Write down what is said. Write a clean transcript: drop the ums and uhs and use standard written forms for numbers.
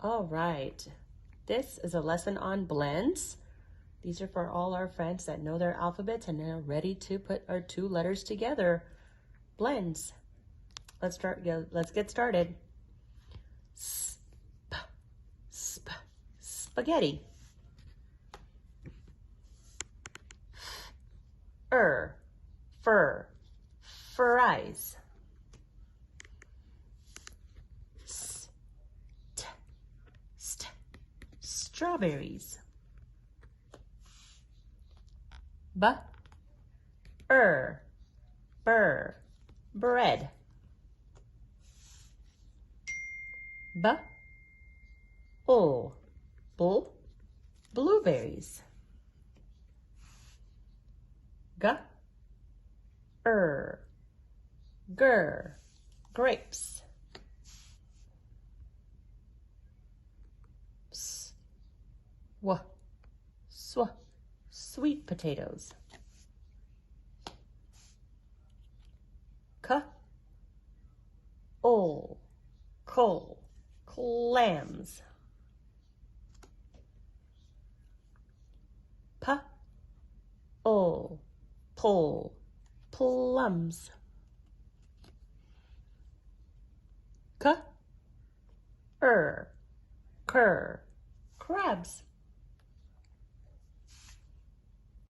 All right, this is a lesson on blends. These are for all our friends that know their alphabets and are ready to put our two letters together. Blends. Let's get started. Spaghetti. Fur, fries. Strawberries. Bread. Bull, blueberries. Grapes. Sweet potatoes. Clams. Plums. Crabs.